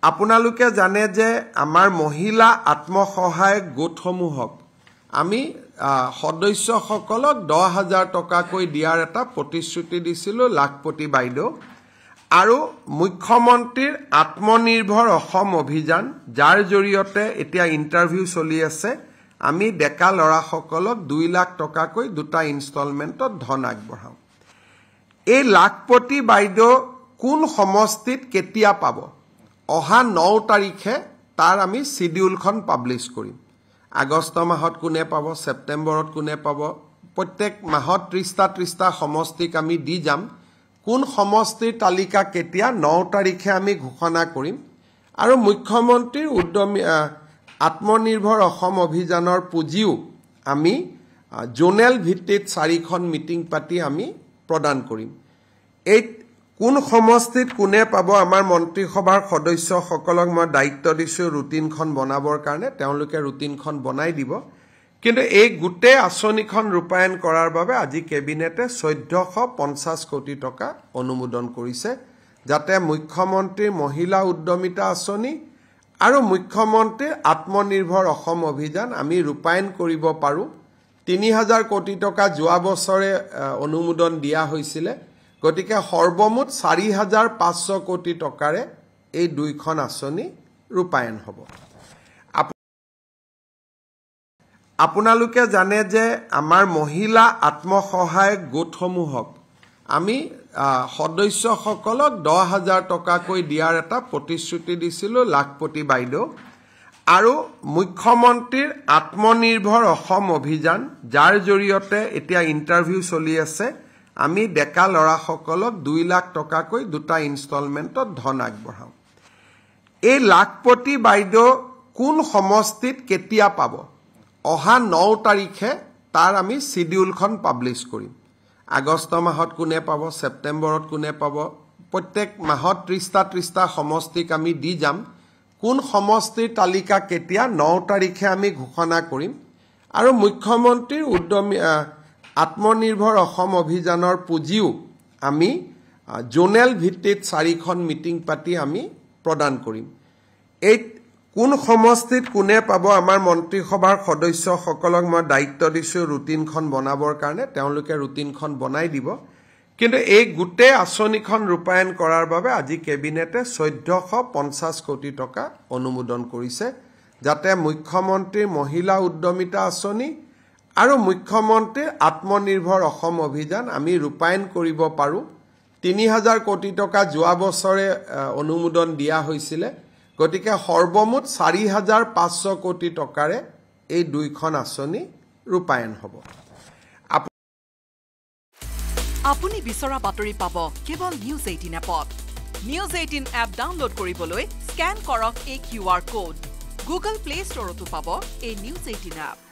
আপোনালোকে জানে যে আমাৰ মহিলা আত্মসহায়ক গোটসমূহক আমি সদস্যসকলক 10,000 টকাকৈ দিয়াৰ এটা প্ৰতিশ্ৰুতি দিছিলোঁ লাখপতি বাইদেউ আৰু মুখ্যমন্ত্ৰীৰ আত্মনিৰ্ভৰ অসম অভিযান যাৰ জৰিয়তে এতিয়া ইণ্টাৰভিউ চলি আছে আমি ডেকা লৰাসকলক 2 লাখ টকাকৈ দুটা ইনষ্টলমেন্টত ধন আগবঢ়াম এই লাখপতি বাইদেউ কোন সমষ্টিত কেতিয়া পাব অহা 9 তাৰিখে তাৰ আমি শিডিউলখন পাবলিশ কৰিম আগষ্ট মাহত কোনে পাব সেপ্টেম্বৰত কোনে পাব প্ৰত্যেক মাহত 30টা সমষ্টিক আমি দি যাম কোন সমষ্টিৰ তালিকা কেতিয়া 9 তাৰিখে আমি ঘোষণা কৰিম আৰু মুখ্যমন্ত্ৰীৰ উদ্যমী আত্মনিৰ্ভৰ অসম অভিযানৰ পুঁজিও আমি জোনেল ভিত্তিত 4খন মিটিং পাতি আমি প্ৰদান কৰিম এই কোন সমষ্টিত কোনে পাব আমাৰ মন্ত্ৰীসভাৰ সদস্যসকলক মই দায়িত্ব দিছো ৰুটিনখন বনাবৰ কাৰণে তেওঁলোকে ৰুটিনখন বনাই দিব কিন্তু এই গুটে আঁচনিখন ৰূপায়ণ কৰাৰ বাবে আজি কেবিনেটে 1450 কোটি টকা অনুমোদন কৰিছে যাতে মুখ্যমন্ত্ৰীৰ মহিলা উদ্যমিতা আঁচনি আৰু মুখ্যমন্ত্ৰীৰ আত্মনিৰ্ভৰ অসম অভিযান আমি ৰূপায়ণ কৰিব পাৰো 3000 কোটি টকা যোৱা বছৰে অনুমোদন দিয়া হৈছিল গতিকে সৰ্বমুঠ 4500 কোটি টকাৰে এই দুইখন আঁচনি ৰূপায়ণ হ'ব আপোনালোকে জানে যে আমাৰ মহিলা আত্মসহায়ক গোটসমূহক আমি সদস্যসকলক 10,000 টকাকৈ দিয়াৰ এটা প্ৰতিশ্ৰুতি দিছিলোঁ লাখপতি বাইদেউ আৰু মুখ্যমন্ত্ৰীৰ আত্মনিৰ্ভৰ অসম অভিযান যাৰ জৰিয়তে এতিয়া ইণ্টাৰভিউ চলি আছে আমি ডেকা লৰাসকলক 2 লাখ টকাকৈ দুটা ইনষ্টলমেন্টত ধন আগবঢ়াম এই লাখপতি বাইদেউ কোন সমষ্টিত কেতিয়া পাব অহা 9 তাৰিখে তাৰ আমি শিডিউলখন পাবলিশ কৰিম আগষ্ট মাহত কোনে পাব সেপ্টেম্বৰত কোনে পাব প্ৰত্যেক মাহত 30টা সমষ্টিক আমি দি যাম কোন সমষ্টিৰ তালিকা কেতিয়া 9 তাৰিখে আমি ঘোষণা কৰিম আৰু মুখ্যমন্ত্ৰীৰ উদ্যমী আত্মনিৰ্ভৰ অসম অভিযানৰ পুঁজিও আমি জোনেল ভিত্তিত 4খন মিটিং পাতি আমি প্ৰদান কৰিম এই কোন সমষ্টিত কোনে পাব আমাৰ মন্ত্ৰীসভাৰ সদস্যসকলক মই দায়িত্ব দিছো ৰুটিনখন বনাবৰ কাৰণে তেওঁলোকে ৰুটিনখন বনাই দিব কিন্তু এই গুটে আঁচনিখন ৰূপায়ণ কৰাৰ বাবে আজি কেবিনেটে 1450 কোটি টকা অনুমোদন কৰিছে যাতে মুখ্যমন্ত্ৰীৰ মহিলা উদ্যমিতা আঁচনি আৰু মুখ্যমন্ত্ৰীৰ আত্মনিৰ্ভৰ অসম অভিযান আমি ৰূপায়ণ কৰিব পাৰো 3000 কোটি টকা যোৱা বছৰে অনুমোদন দিয়া হৈছিল গতিকে সৰ্বমুঠ 4500 কোটি টকাৰে এই দুইখন আঁচনি ৰূপায়ণ হ'ব আপুনি বিচৰা বাতৰি পাব কেৱল নিউজ 18 এপত নিউজ 18 এপ ডাউনলোড কৰিবলৈ স্ক্যান কৰক এই QR কোড গুগল প্লে ষ্টৰতো পাব এই নিউজ 18 এপ